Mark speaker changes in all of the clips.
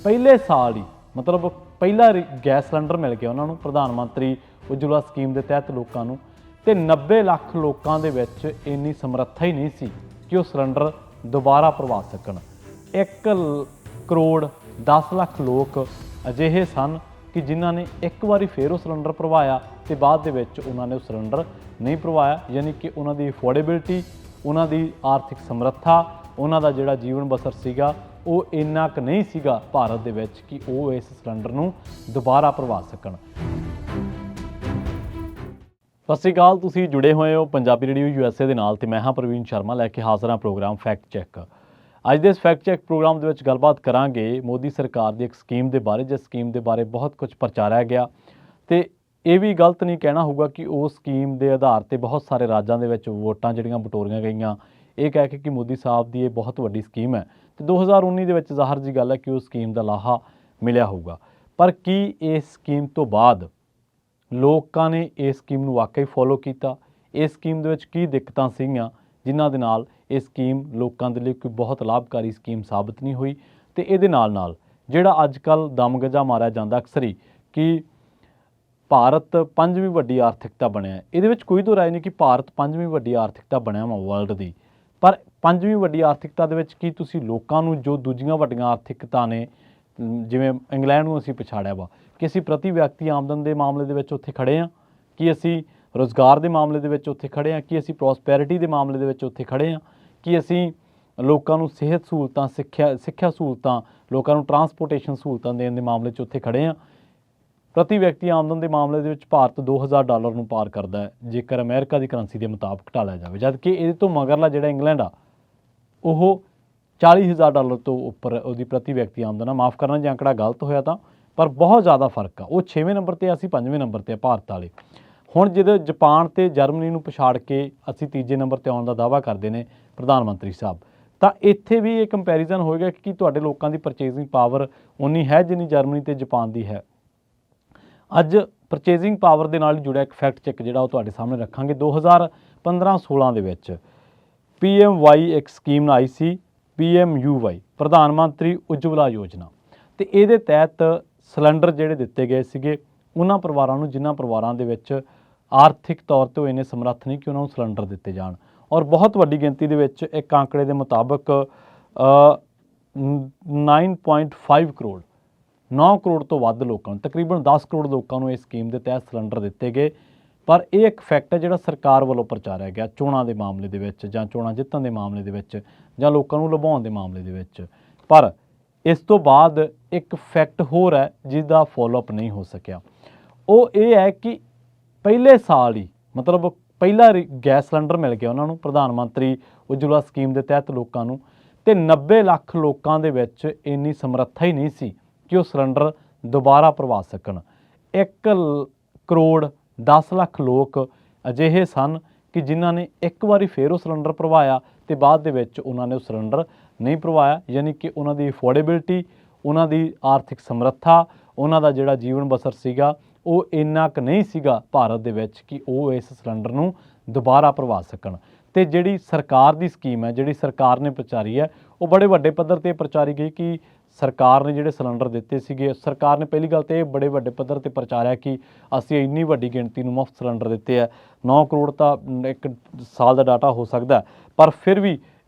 Speaker 1: ਪਹਿਲੇ ਸਾਲ ਹੀ ਮਤਲਬ ਪਹਿਲਾ ਗੈਸ ਸਿਲੰਡਰ ਮਿਲ ਗਿਆ ਉਹਨਾਂ ਨੂੰ ਪ੍ਰਧਾਨ ਮੰਤਰੀ ਉਜਵਲਾ ਸਕੀਮ ਦੇ ਤਹਿਤ ਲੋਕਾਂ ਨੂੰ, ਤੇ 90 ਲੱਖ ਲੋਕਾਂ ਦੇ ਵਿੱਚ ਇੰਨੀ ਸਮਰੱਥਾ ਹੀ ਨਹੀਂ ਸੀ ਕਿ ਉਹ ਸਿਲੰਡਰ ਦੁਬਾਰਾ ਭਰਵਾ ਸਕਣ। 1 ਕਰੋੜ 10 ਲੱਖ ਲੋਕ ਅਜਿਹੇ ਸਨ ਕਿ ਜਿਨ੍ਹਾਂ ਨੇ ਇੱਕ ਵਾਰੀ ਫਿਰ ਉਹ ਸਿਲੰਡਰ ਭਰਵਾਇਆ ਤੇ ਬਾਅਦ ਦੇ ਵਿੱਚ ਉਹਨਾਂ ਨੇ ਉਹ ਸਿਲੰਡਰ ਨਹੀਂ ਭਰਵਾਇਆ, ਯਾਨੀ ਕਿ ਉਹਨਾਂ ਦੀ ਅਫੋਰਡੇਬਿਲਟੀ, ਉਹਨਾਂ ਦੀ ਆਰਥਿਕ ਸਮਰੱਥਾ, ਉਹਨਾਂ ਦਾ ਜਿਹੜਾ ਜੀਵਨ ਬਸਰ ਸੀਗਾ ਉਹ ਇੰਨਾ ਕੁ ਨਹੀਂ ਸੀਗਾ ਭਾਰਤ ਦੇ ਵਿੱਚ ਕਿ ਉਹ ਇਸ ਸਿਲੰਡਰ ਨੂੰ ਦੁਬਾਰਾ ਭਰਵਾ ਸਕਣ। ਸਤਿ ਸ਼੍ਰੀ ਅਕਾਲ, ਤੁਸੀਂ ਜੁੜੇ ਹੋਏ ਹੋ ਪੰਜਾਬੀ ਰੇਡੀਓ USA ਦੇ ਨਾਲ ਤੇ ਮੈਂ ਹਾਂ ਪ੍ਰਵੀਨ ਸ਼ਰਮਾ ਲੈ ਕੇ ਹਾਜ਼ਰ ਹਾਂ ਪ੍ਰੋਗਰਾਮ ਫੈਕਟ ਚੈੱਕ। ਅੱਜ ਦੇ ਇਸ ਫੈਕਟ ਚੈੱਕ ਪ੍ਰੋਗਰਾਮ ਦੇ ਵਿੱਚ ਗੱਲਬਾਤ ਕਰਾਂਗੇ ਮੋਦੀ ਸਰਕਾਰ ਦੀ ਇੱਕ ਸਕੀਮ ਦੇ ਬਾਰੇ, ਜਿਸ ਸਕੀਮ ਦੇ ਬਾਰੇ ਬਹੁਤ ਕੁਝ ਪ੍ਰਚਾਰਿਆ ਗਿਆ ਤੇ ਇਹ ਵੀ ਗਲਤ ਨਹੀਂ ਕਹਿਣਾ ਹੋਊਗਾ ਕਿ ਉਹ ਸਕੀਮ ਦੇ ਆਧਾਰ ਤੇ ਬਹੁਤ ਸਾਰੇ ਰਾਜਾਂ ਦੇ ਵਿੱਚ ਵੋਟਾਂ ਜਿਹੜੀਆਂ ਬਟੋਰੀਆਂ ਗਈਆਂ, ਇਹ ਕਹਿ ਕੇ ਕਿ ਮੋਦੀ ਸਾਹਿਬ ਦੀ ਇਹ ਬਹੁਤ ਵੱਡੀ ਸਕੀਮ ਹੈ ਤੇ 2019 ਦੇ ਵਿੱਚ ਜ਼ਾਹਰ ਜੀ ਗੱਲ ਹੈ ਕਿ ਉਹ ਸਕੀਮ ਦਾ ਲਾਹਾ ਮਿਲਿਆ ਹੋਊਗਾ। ਪਰ ਕੀ ਇਸ ਸਕੀਮ ਤੋਂ ਬਾਅਦ ਲੋਕਾਂ ਨੇ ਇਸ ਸਕੀਮ ਨੂੰ ਵਾਕਈ ਫੋਲੋ ਕੀਤਾ? ਇਸ ਸਕੀਮ ਦੇ ਵਿੱਚ ਕੀ ਦਿੱਕਤਾਂ ਸੀਗੀਆਂ ਜਿਨ੍ਹਾਂ ਦੇ ਨਾਲ ਇਹ ਸਕੀਮ ਲੋਕਾਂ ਦੇ ਲਈ ਕੋਈ ਬਹੁਤ ਲਾਭਕਾਰੀ ਸਕੀਮ ਸਾਬਤ ਨਹੀਂ ਹੋਈ? ਤੇ ਇਹਦੇ ਨਾਲ ਜਿਹੜਾ ਅੱਜ ਕੱਲ੍ਹ ਦਮਗਜਾ ਮਾਰਿਆ ਜਾਂਦਾ ਅਕਸਰ ਹੀ ਕਿ ਭਾਰਤ 5ਵੀਂ ਵੱਡੀ ਆਰਥਿਕਤਾ ਬਣਿਆ, ਇਹਦੇ ਵਿੱਚ ਕੋਈ ਦੋ ਰਾਏ ਨਹੀਂ ਕਿ ਭਾਰਤ 5ਵੀਂ ਵੱਡੀ ਆਰਥਿਕਤਾ ਬਣਿਆ ਵਾ ਵਰਲਡ ਦੀ। ਪਰ 5ਵੀਂ ਵੱਡੀ ਆਰਥਿਕਤਾ ਦੇ ਵਿੱਚ ਕੀ ਤੁਸੀਂ ਲੋਕਾਂ ਨੂੰ ਜੋ ਦੂਜੀਆਂ ਵੱਡੀਆਂ ਆਰਥਿਕਤਾ ਨੇ, ਜਿਵੇਂ ਇੰਗਲੈਂਡ ਨੂੰ ਅਸੀਂ ਪਛਾੜਿਆ ਵਾ, ਕਿ ਅਸੀਂ ਪ੍ਰਤੀ ਵਿਅਕਤੀ ਆਮਦਨ ਦੇ ਮਾਮਲੇ ਦੇ ਵਿੱਚ ਉੱਥੇ ਖੜ੍ਹੇ ਹਾਂ? ਕਿ ਅਸੀਂ ਰੁਜ਼ਗਾਰ ਦੇ ਮਾਮਲੇ ਦੇ ਵਿੱਚ ਉੱਥੇ ਖੜ੍ਹੇ ਹਾਂ? ਕਿ ਅਸੀਂ ਪ੍ਰੋਸਪੈਰਿਟੀ ਦੇ ਮਾਮਲੇ ਦੇ ਵਿੱਚ ਉੱਥੇ ਖੜ੍ਹੇ ਹਾਂ? ਕਿ ਅਸੀਂ ਲੋਕਾਂ ਨੂੰ ਸਿਹਤ ਸਹੂਲਤਾਂ, ਸਿੱਖਿਆ ਸਹੂਲਤਾਂ, ਲੋਕਾਂ ਨੂੰ ਟਰਾਂਸਪੋਰਟੇਸ਼ਨ ਸਹੂਲਤਾਂ ਦੇਣ ਦੇ ਮਾਮਲੇ 'ਚ ਉੱਥੇ ਖੜ੍ਹੇ ਹਾਂ? ਪ੍ਰਤੀ ਵਿਅਕਤੀ ਆਮਦਨ ਦੇ ਮਾਮਲੇ ਦੇ ਵਿੱਚ ਭਾਰਤ $2000 ਨੂੰ ਪਾਰ ਕਰਦਾ ਹੈ ਜੇਕਰ ਅਮਰੀਕਾ ਦੀ ਕਰੰਸੀ ਦੇ ਮੁਤਾਬਕ ਢਾਲਿਆ ਜਾਵੇ, ਜਦ ਕਿ ਇਹਦੇ ਤੋਂ ਮਗਰਲਾ ਜਿਹੜਾ ਇੰਗਲੈਂਡ ਆ ਉਹ $40000 ਤੋਂ ਉੱਪਰ ਉਹਦੀ ਪ੍ਰਤੀ ਵਿਅਕਤੀ ਆਮਦਨ ਆ। ਮਾਫ਼ ਕਰਨਾ ਜੇ ਅੰਕੜਾ ਗਲਤ ਹੋਇਆ ਤਾਂ, ਪਰ ਬਹੁਤ ਜ਼ਿਆਦਾ ਫਰਕ ਆ। ਉਹ 6ਵੇਂ ਨੰਬਰ 'ਤੇ, ਅਸੀਂ 5ਵੇਂ ਨੰਬਰ 'ਤੇ ਆ ਭਾਰਤ ਵਾਲੇ। ਹੁਣ ਜਦੋਂ ਜਾਪਾਨ ਅਤੇ ਜਰਮਨੀ ਨੂੰ ਪਛਾੜ ਕੇ ਅਸੀਂ ਤੀਜੇ ਨੰਬਰ 'ਤੇ ਆਉਣ ਦਾ ਦਾਅਵਾ ਕਰਦੇ ਨੇ ਪ੍ਰਧਾਨ ਮੰਤਰੀ ਸਾਹਿਬ, ਤਾਂ ਇੱਥੇ ਵੀ ਇਹ ਕੰਪੈਰੀਜ਼ਨ ਹੋਏਗਾ ਕਿ ਤੁਹਾਡੇ ਲੋਕਾਂ ਦੀ ਪਰਚੇਜ਼ਿੰਗ ਪਾਵਰ ਉਨੀ ਹੈ ਜਿੰਨੀ ਜਰਮਨੀ ਅਤੇ ਜਾਪਾਨ ਦੀ ਹੈ। ਅੱਜ ਪਰਚੇਜ਼ਿੰਗ ਪਾਵਰ ਦੇ ਨਾਲ ਜੁੜਿਆ ਇੱਕ ਫੈਕਟ ਚੈੱਕ ਜਿਹੜਾ ਉਹ ਤੁਹਾਡੇ ਸਾਹਮਣੇ ਰੱਖਾਂਗੇ। 2015-16 ਦੇ ਵਿੱਚ PMY ਇੱਕ ਸਕੀਮ ਆਈ ਸੀ, PMUY, ਪ੍ਰਧਾਨ ਮੰਤਰੀ ਉਜਵਲਾ ਯੋਜਨਾ, ਅਤੇ ਇਹਦੇ ਤਹਿਤ ਸਿਲੰਡਰ ਜਿਹੜੇ ਦਿੱਤੇ ਗਏ ਸੀਗੇ ਉਹਨਾਂ ਪਰਿਵਾਰਾਂ ਨੂੰ ਜਿਨ੍ਹਾਂ ਪਰਿਵਾਰਾਂ ਦੇ ਵਿੱਚ ਆਰਥਿਕ ਤੌਰ 'ਤੇ ਉਹ ਇੰਨੇ ਸਮਰੱਥ ਨਹੀਂ ਕਿ ਉਹਨਾਂ ਨੂੰ ਸਿਲੰਡਰ ਦਿੱਤੇ ਜਾਣ। ਔਰ ਬਹੁਤ ਵੱਡੀ ਗਿਣਤੀ ਦੇ ਵਿੱਚ ਇੱਕ ਆંકੜੇ ਦੇ ਮੁਤਾਬਕ 9.5 ਕਰੋੜ 9 ਕਰੋੜ ਤੋਂ ਵੱਧ ਲੋਕਾਂ ਨੂੰ, ਤਕਰੀਬਨ 10 ਕਰੋੜ ਲੋਕਾਂ ਨੂੰ ਇਸ ਸਕੀਮ ਦੇ ਤਹਿਤ ਸਿਲੰਡਰ ਦਿੱਤੇ ਗਏ। ਪਰ ਇਹ ਇੱਕ ਫੈਕਟ ਹੈ ਜਿਹੜਾ ਸਰਕਾਰ ਵੱਲੋਂ ਪ੍ਰਚਾਰਿਆ ਗਿਆ ਚੋਣਾਂ ਦੇ ਮਾਮਲੇ ਦੇ ਵਿੱਚ, ਜਾਂ ਚੋਣਾਂ ਜਿੱਤਣ ਦੇ ਮਾਮਲੇ ਦੇ ਵਿੱਚ, ਜਾਂ ਲੋਕਾਂ ਨੂੰ ਲੁਭਾਉਣ ਦੇ ਮਾਮਲੇ ਦੇ ਵਿੱਚ। ਪਰ ਇਸ ਤੋਂ ਬਾਅਦ ਇੱਕ ਫੈਕਟ ਹੋਰ ਹੈ ਜਿਹਦਾ ਫੋਲੋਅਪ ਨਹੀਂ ਹੋ ਸਕਿਆ। ਉਹ ਇਹ ਹੈ ਕਿ ਪਹਿਲੇ ਸਾਲ ਹੀ ਮਤਲਬ ਪਹਿਲਾ ਗੈਸ ਸਿਲੰਡਰ ਮਿਲ ਗਿਆ ਉਹਨਾਂ ਨੂੰ ਪ੍ਰਧਾਨ ਮੰਤਰੀ ਉਜਵਲਾ ਸਕੀਮ ਦੇ ਤਹਿਤ ਲੋਕਾਂ ਨੂੰ, ਤੇ 90 ਲੱਖ ਲੋਕਾਂ ਦੇ ਵਿੱਚ ਇੰਨੀ ਸਮਰੱਥਾ ਹੀ ਨਹੀਂ ਸੀ ਕਿ ਉਹ ਸਿਲੰਡਰ ਦੁਬਾਰਾ ਭਰਵਾ ਸਕਣ। 1 ਕਰੋੜ 10 ਲੱਖ ਲੋਕ ਅਜਿਹੇ ਸਨ ਕਿ ਜਿਨ੍ਹਾਂ ਨੇ ਇੱਕ ਵਾਰੀ ਫਿਰ ਉਹ ਸਿਲੰਡਰ ਭਰਵਾਇਆ ਤੇ ਬਾਅਦ ਦੇ ਵਿੱਚ ਉਹਨਾਂ ਨੇ ਉਹ ਸਿਲੰਡਰ ਨਹੀਂ ਭਰਵਾਇਆ, ਯਾਨੀ ਕਿ ਉਹਨਾਂ ਦੀ ਅਫੋਰਡੇਬਿਲਟੀ, ਉਹਨਾਂ ਦੀ ਆਰਥਿਕ ਸਮਰੱਥਾ, ਉਹਨਾਂ ਦਾ ਜਿਹੜਾ ਜੀਵਨ ਬਸਰ ਸੀਗਾ ਉਹ ਇੰਨਾ ਕੁ ਨਹੀਂ ਸੀਗਾ ਭਾਰਤ ਦੇ ਵਿੱਚ ਕਿ ਉਹ ਇਸ ਸਿਲੰਡਰ ਨੂੰ ਦੁਬਾਰਾ ਭਰਵਾ ਸਕਣ। ਤੇ ਜਿਹੜੀ ਸਰਕਾਰ ਦੀ ਸਕੀਮ ਹੈ, ਜਿਹੜੀ ਸਰਕਾਰ ਨੇ ਪ੍ਰਚਾਰੀ ਹੈ, ਉਹ ਬੜੇ ਵੱਡੇ ਪੱਧਰ 'ਤੇ ਪ੍ਰਚਾਰੀ ਗਈ ਕਿ ਸਰਕਾਰ ਨੇ ਜਿਹੜੇ ਸਿਲੰਡਰ ਦਿੱਤੇ ਸੀਗੇ, ਸਰਕਾਰ ਨੇ ਪਹਿਲੀ ਗੱਲ ਤਾਂ ਇਹ ਬੜੇ ਵੱਡੇ ਪੱਧਰ 'ਤੇ ਪ੍ਰਚਾਰਿਆ ਕਿ ਅਸੀਂ ਇੰਨੀ ਵੱਡੀ ਗਿਣਤੀ ਨੂੰ ਮੁਫਤ ਸਿਲੰਡਰ ਦਿੱਤੇ ਹੈ। 9 ਕਰੋੜ ਤਾਂ ਇੱਕ ਸਾਲ ਦਾ ਡਾਟਾ ਹੋ ਸਕਦਾ, ਪਰ ਫਿਰ ਵੀ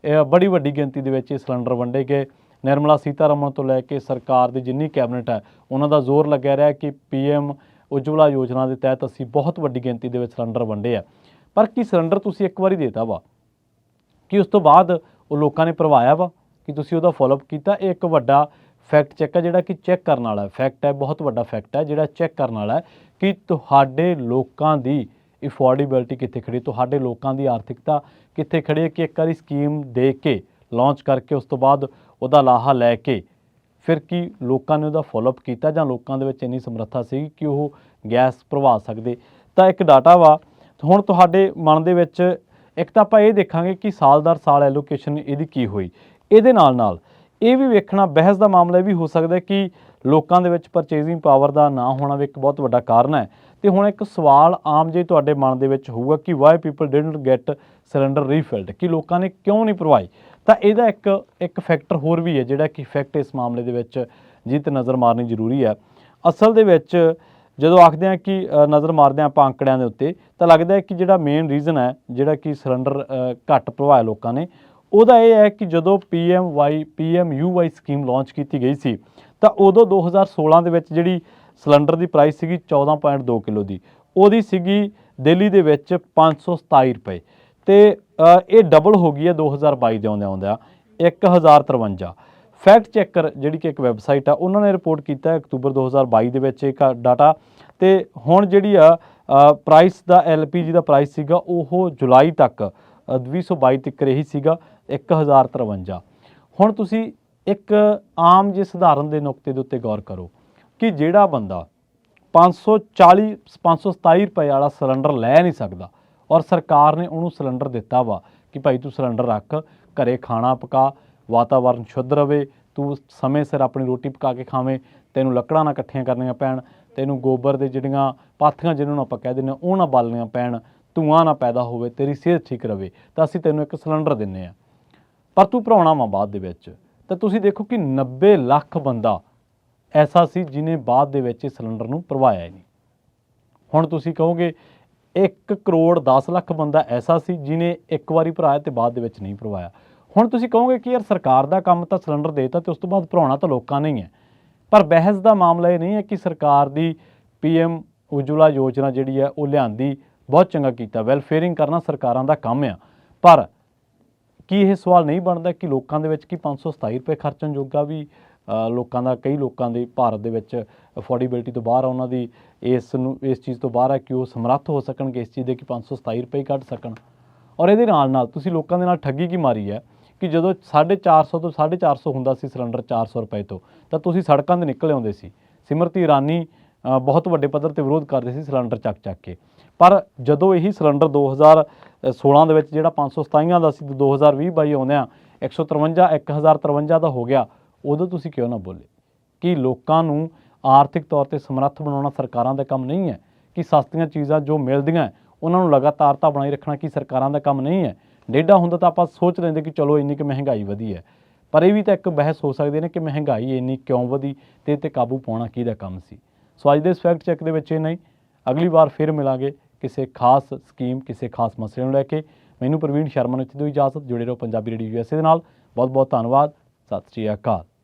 Speaker 1: ਬੜੀ ਵੱਡੀ ਗਿਣਤੀ ਦੇ ਵਿੱਚ ਇਹ ਸਿਲੰਡਰ ਵੰਡੇ ਗਏ। ਨਿਰਮਲਾ ਸੀਤਾਰਮਨ ਤੋਂ ਲੈ ਕੇ ਸਰਕਾਰ ਦੀ ਜਿੰਨੀ ਕੈਬਨਿਟ ਹੈ ਉਹਨਾਂ ਦਾ ਜ਼ੋਰ ਲੱਗਿਆ ਰਿਹਾ ਕਿ PM ਉਜਵਲਾ ਯੋਜਨਾ ਦੇ ਤਹਿਤ ਅਸੀਂ ਬਹੁਤ ਵੱਡੀ ਗਿਣਤੀ ਦੇ ਵਿੱਚ ਸਿਲੰਡਰ ਵੰਡੇ ਆ। ਪਰ ਕੀ ਸਿਲੰਡਰ ਤੁਸੀਂ ਇੱਕ ਵਾਰੀ ਦੇਤਾ ਵਾ ਕਿ ਉਸ ਤੋਂ ਬਾਅਦ ਉਹ ਲੋਕਾਂ ਨੇ ਭਰਵਾਇਆ ਵਾ, ਕਿ ਤੁਸੀਂ ਉਹਦਾ ਫੋਲੋਅਪ ਕੀਤਾ? ਇਹ ਇੱਕ ਵੱਡਾ ਫੈਕਟ ਚੈੱਕ ਹੈ ਜਿਹੜਾ ਕਿ ਚੈੱਕ ਕਰਨ ਵਾਲਾ ਫੈਕਟ ਹੈ, ਬਹੁਤ ਵੱਡਾ ਫੈਕਟ ਹੈ ਜਿਹੜਾ ਚੈੱਕ ਕਰਨ ਵਾਲਾ ਹੈ ਕਿ ਤੁਹਾਡੇ ਲੋਕਾਂ ਦੀ ਅਫੋਰਡੇਬਿਲਟੀ ਕਿੱਥੇ ਖੜੀ, ਤੁਹਾਡੇ ਲੋਕਾਂ ਦੀ ਆਰਥਿਕਤਾ ਕਿੱਥੇ ਖੜੀ ਹੈ। ਕਿ ਇੱਕ ਵਾਰੀ ਸਕੀਮ ਦੇ ਕੇ ਲਾਂਚ ਕਰਕੇ ਉਸ ਤੋਂ ਬਾਅਦ ਉਹਦਾ ਲਾਹਾ ਲੈ ਕੇ ਫਿਰ ਕੀ ਲੋਕਾਂ ਨੇ ਉਹਦਾ ਫੋਲੋਅਪ ਕੀਤਾ, ਜਾਂ ਲੋਕਾਂ ਦੇ ਵਿੱਚ ਇੰਨੀ ਸਮਰੱਥਾ ਸੀ ਕਿ ਉਹ ਗੈਸ ਭਰਵਾ ਸਕਦੇ? ਤਾਂ ਇੱਕ ਡਾਟਾ ਵਾ। ਹੁਣ ਤੁਹਾਡੇ ਮਨ ਦੇ ਵਿੱਚ ਇੱਕ ਤਾਂ ਆਪਾਂ ਇਹ ਦੇਖਾਂਗੇ ਕਿ ਸਾਲ ਦਰ ਸਾਲ ਐਲੋਕੇਸ਼ਨ ਇਹਦੀ ਕੀ ਹੋਈ। ਇਹਦੇ ਨਾਲ ਇਹ ਵੀ ਵੇਖਣਾ, ਬਹਿਸ ਦਾ ਮਾਮਲਾ ਇਹ ਵੀ ਹੋ ਸਕਦਾ ਕਿ ਲੋਕਾਂ ਦੇ ਵਿੱਚ ਪਰਚੇਜ਼ਿੰਗ ਪਾਵਰ ਦਾ ਨਾ ਹੋਣਾ ਵੀ ਇੱਕ ਬਹੁਤ ਵੱਡਾ ਕਾਰਨ ਹੈ। ਤੇ ਹੁਣ ਇੱਕ ਸਵਾਲ ਆਮ ਜੇ ਤੁਹਾਡੇ ਮਨ ਦੇ ਵਿੱਚ ਹੋਊਗਾ ਕਿ why people didn't get cylinder refilled, ਕਿ ਲੋਕਾਂ ਨੇ ਕਿਉਂ ਨਹੀਂ ਭਰਵਾਈ? ਤਾਂ ਇਹਦਾ ਇੱਕ ਫੈਕਟਰ ਹੋਰ ਵੀ ਹੈ ਜਿਹੜਾ ਕਿ ਫੈਕਟ ਇਸ ਮਾਮਲੇ ਦੇ ਵਿੱਚ ਜਿਹਦੇ 'ਤੇ ਨਜ਼ਰ ਮਾਰਨੀ ਜ਼ਰੂਰੀ ਹੈ। ਅਸਲ ਦੇ ਵਿੱਚ ਜਦੋਂ ਆਖਦੇ ਹਾਂ ਕਿ ਨਜ਼ਰ ਮਾਰਦੇ ਹਾਂ ਆਪਾਂ ਅੰਕੜਿਆਂ ਦੇ ਉੱਤੇ, ਤਾਂ ਲੱਗਦਾ ਹੈ ਕਿ ਜਿਹੜਾ ਮੇਨ ਰੀਜ਼ਨ ਹੈ ਜਿਹੜਾ ਕਿ ਸਿਲੰਡਰ ਘੱਟ ਭਰਵਾਇਆ ਲੋਕਾਂ ਨੇ, ਉਹਦਾ ਇਹ ਹੈ ਕਿ ਜਦੋਂ PMUY ਸਕੀਮ ਲਾਂਚ ਕੀਤੀ ਗਈ ਸੀ, ਤਾਂ ਉਦੋਂ 2016 ਦੇ ਵਿੱਚ ਜਿਹੜੀ ਸਿਲੰਡਰ ਦੀ ਪ੍ਰਾਈਸ ਸੀਗੀ 14.2 ਕਿਲੋ ਦੀ, ਉਹਦੀ ਸੀਗੀ ਦਿੱਲੀ ਦੇ ਵਿੱਚ 527 ਰੁਪਏ, ਅਤੇ ਇਹ ਡਬਲ ਹੋ ਗਈ ਹੈ 2022 ਦੇ ਆਉਂਦਿਆਂ 1053। ਫੈਕਟ ਚੈੱਕਰ ਜਿਹੜੀ ਕਿ ਇੱਕ ਵੈਬਸਾਈਟ ਆ, ਉਹਨਾਂ ਨੇ ਰਿਪੋਰਟ ਕੀਤਾ ਹੈ ਅਕਤੂਬਰ 2022 ਦੇ ਵਿੱਚ ਇੱਕ ਡਾਟਾ, ਅਤੇ ਹੁਣ ਜਿਹੜੀ ਆ ਪ੍ਰਾਈਸ ਦਾ LPG ਦਾ ਪ੍ਰਾਈਸ ਸੀਗਾ ਉਹ ਜੁਲਾਈ ਤੱਕ 2022 ਤੱਕ ਇਹੀ ਸੀਗਾ 1053। ਹੁਣ ਤੁਸੀਂ ਇੱਕ ਆਮ ਜਿਹੇ ਸਧਾਰਨ ਦੇ ਨੁਕਤੇ ਦੇ ਉੱਤੇ ਗੌਰ ਕਰੋ ਕਿ ਜਿਹੜਾ ਬੰਦਾ 527 ਰੁਪਏ ਵਾਲਾ ਸਿਲੰਡਰ ਲੈ ਨਹੀਂ ਸਕਦਾ, ਔਰ ਸਰਕਾਰ ਨੇ ਉਹਨੂੰ ਸਿਲੰਡਰ ਦਿੱਤਾ ਵਾ ਕਿ ਭਾਈ ਤੂੰ ਸਿਲੰਡਰ ਰੱਖ, ਘਰੇ ਖਾਣਾ ਪਕਾ, ਵਾਤਾਵਰਨ ਸ਼ੁੱਧ ਰਵੇ, ਤੂੰ ਸਮੇਂ ਸਿਰ ਆਪਣੀ ਰੋਟੀ ਪਕਾ ਕੇ ਖਾਵੇਂ, ਤੈਨੂੰ ਲੱਕੜਾਂ ਨਾ ਇਕੱਠੀਆਂ ਕਰਨੀਆਂ ਪੈਣ, ਤੈਨੂੰ ਗੋਬਰ ਦੇ ਜਿਹੜੀਆਂ ਪਾਥੀਆਂ ਜਿਹਨਾਂ ਨੂੰ ਆਪਾਂ ਕਹਿ ਦਿੰਦੇ ਹਾਂ ਉਹ ਨਾ ਬਾਲਣੀਆਂ ਪੈਣ, ਧੂੰਆਂ ਨਾ ਪੈਦਾ ਹੋਵੇ, ਤੇਰੀ ਸਿਹਤ ਠੀਕ ਰਵੇ, ਤਾਂ ਅਸੀਂ ਤੈਨੂੰ ਇੱਕ ਸਿਲੰਡਰ ਦਿੰਦੇ ਹਾਂ। ਪਰ ਤੂੰ ਭਰਾਉਣਾ ਵਾ ਬਾਅਦ ਦੇ ਵਿੱਚ। ਤਾਂ ਤੁਸੀਂ ਦੇਖੋ ਕਿ 90 ਲੱਖ ਬੰਦਾ ਐਸਾ ਸੀ ਜਿਹਨੇ ਬਾਅਦ ਦੇ ਵਿੱਚ ਸਿਲੰਡਰ ਨੂੰ ਭਰਵਾਇਆ ਹੀ ਨਹੀਂ। ਹੁਣ ਤੁਸੀਂ ਕਹੋਗੇ 1 ਕਰੋੜ 10 ਲੱਖ ਬੰਦਾ ਐਸਾ ਸੀ ਜਿਹਨੇ ਇੱਕ ਵਾਰੀ ਭਰਾਇਆ ਤੇ ਬਾਅਦ ਦੇ ਵਿੱਚ ਨਹੀਂ ਭਰਵਾਇਆ। ਹੁਣ ਤੁਸੀਂ ਕਹੋਗੇ ਕਿ ਯਾਰ ਸਰਕਾਰ ਦਾ ਕੰਮ ਤਾਂ ਸਿਲੰਡਰ ਦੇਤਾ ਤੇ ਉਸ ਤੋਂ ਬਾਅਦ ਭਰਾਉਣਾ ਤਾਂ ਲੋਕਾਂ ਨੇ ਹੀ ਹੈ। ਪਰ ਬਹਿਸ ਦਾ ਮਾਮਲਾ ਇਹ ਨਹੀਂ ਹੈ ਕਿ ਸਰਕਾਰ ਦੀ PM ਉਜਵਲਾ ਯੋਜਨਾ ਜਿਹੜੀ ਹੈ ਉਹ ਲਿਆਂਦੀ, ਬਹੁਤ ਚੰਗਾ ਕੀਤਾ, ਵੈਲਫੇਅਰਿੰਗ ਕਰਨਾ ਸਰਕਾਰਾਂ ਦਾ ਕੰਮ ਆ। ਪਰ ਕੀ ਇਹ ਸਵਾਲ ਨਹੀਂ ਬਣਦਾ ਕਿ ਲੋਕਾਂ ਦੇ ਵਿੱਚ ਕੀ 527 ਰੁਪਏ ਖਰਚਣ ਜੋਗਾ ਵੀ ਲੋਕਾਂ ਦਾ, ਕਈ ਲੋਕਾਂ ਦੇ ਭਾਰਤ ਦੇ ਵਿੱਚ ਅਫੋਰਡੇਬਿਲਿਟੀ ਤੋਂ ਬਾਹਰ ਆ, ਉਹਨਾਂ ਦੀ ਇਸ ਚੀਜ਼ ਤੋਂ ਬਾਹਰ ਹੈ ਕਿ ਉਹ ਸਮਰੱਥ ਹੋ ਸਕਣਗੇ ਇਸ ਚੀਜ਼ ਦੇ ਕਿ 527 ਰੁਪਏ ਕੱਢ ਸਕਣ। ਔਰ ਇਹਦੇ ਨਾਲ ਤੁਸੀਂ ਲੋਕਾਂ ਦੇ ਨਾਲ ਠੱਗੀ ਕੀ ਮਾਰੀ ਹੈ ਕਿ ਜਦੋਂ 450 ਤੋਂ 450 ਹੁੰਦਾ ਸੀ ਸਿਲੰਡਰ 400 ਰੁਪਏ ਤੋਂ, ਤਾਂ ਤੁਸੀਂ ਸੜਕਾਂ 'ਤੇ ਨਿਕਲ ਆਉਂਦੇ ਸੀ। ਸਿਮਰਤੀ ਇਰਾਨੀ ਬਹੁਤ ਵੱਡੇ ਪੱਧਰ 'ਤੇ ਵਿਰੋਧ ਕਰਦੇ ਸੀ ਸਿਲੰਡਰ ਚੱਕ ਕੇ। ਪਰ ਜਦੋਂ ਇਹੀ ਸਿਲੰਡਰ 2016 ਦੇ ਵਿੱਚ ਜਿਹੜਾ 527 ਦਾ ਸੀ, 2020-22 ਆਉਂਦਿਆਂ 1053 ਦਾ ਹੋ ਗਿਆ, ਉਦੋਂ ਤੁਸੀਂ ਕਿਉਂ ਨਾ ਬੋਲੇ ਕਿ ਲੋਕਾਂ ਨੂੰ ਆਰਥਿਕ ਤੌਰ 'ਤੇ ਸਮਰੱਥ ਬਣਾਉਣਾ ਸਰਕਾਰਾਂ ਦਾ ਕੰਮ ਨਹੀਂ ਹੈ, ਕਿ ਸਸਤੀਆਂ ਚੀਜ਼ਾਂ ਜੋ ਮਿਲਦੀਆਂ ਉਹਨਾਂ ਨੂੰ ਲਗਾਤਾਰਤਾ ਬਣਾਈ ਰੱਖਣਾ ਕੀ ਸਰਕਾਰਾਂ ਦਾ ਕੰਮ ਨਹੀਂ ਹੈ। ਡੇਢਾ ਹੁੰਦਾ ਤਾਂ ਆਪਾਂ ਸੋਚ ਲੈਂਦੇ ਕਿ ਚਲੋ ਇੰਨੀ ਕੁ ਮਹਿੰਗਾਈ ਵਧੀ ਹੈ, ਪਰ ਇਹ ਵੀ ਤਾਂ ਇੱਕ ਬਹਿਸ ਹੋ ਸਕਦੀ ਨੇ ਕਿ ਮਹਿੰਗਾਈ ਇੰਨੀ ਕਿਉਂ ਵਧੀ ਤੇ ਇਹ 'ਤੇ ਕਾਬੂ ਪਾਉਣਾ ਕਿਹਦਾ ਕੰਮ ਸੀ। ਸੋ ਅੱਜ ਦੇ ਇਸ ਫੈਕਟ ਚੈੱਕ ਦੇ ਵਿੱਚ ਇਹ ਨਹੀਂ, ਅਗਲੀ ਵਾਰ ਫਿਰ ਮਿਲਾਂਗੇ ਕਿਸੇ ਖਾਸ ਸਕੀਮ, ਕਿਸੇ ਖਾਸ ਮਸਲੇ ਨੂੰ ਲੈ ਕੇ। ਮੈਨੂੰ ਪ੍ਰਵੀਨ ਸ਼ਰਮਾ ਨੂੰ ਇੱਥੇ ਦਿਓ ਇਜਾਜ਼ਤ। ਜੁੜੇ ਰਹੋ ਪੰਜਾਬੀ ਰੇਡੀਓ USA ਦੇ ਨਾਲ। ਬਹੁਤ ਬਹੁਤ ਧੰਨਵਾਦ। ਸਤਿ ਸ਼੍ਰੀ ਅਕਾਲ।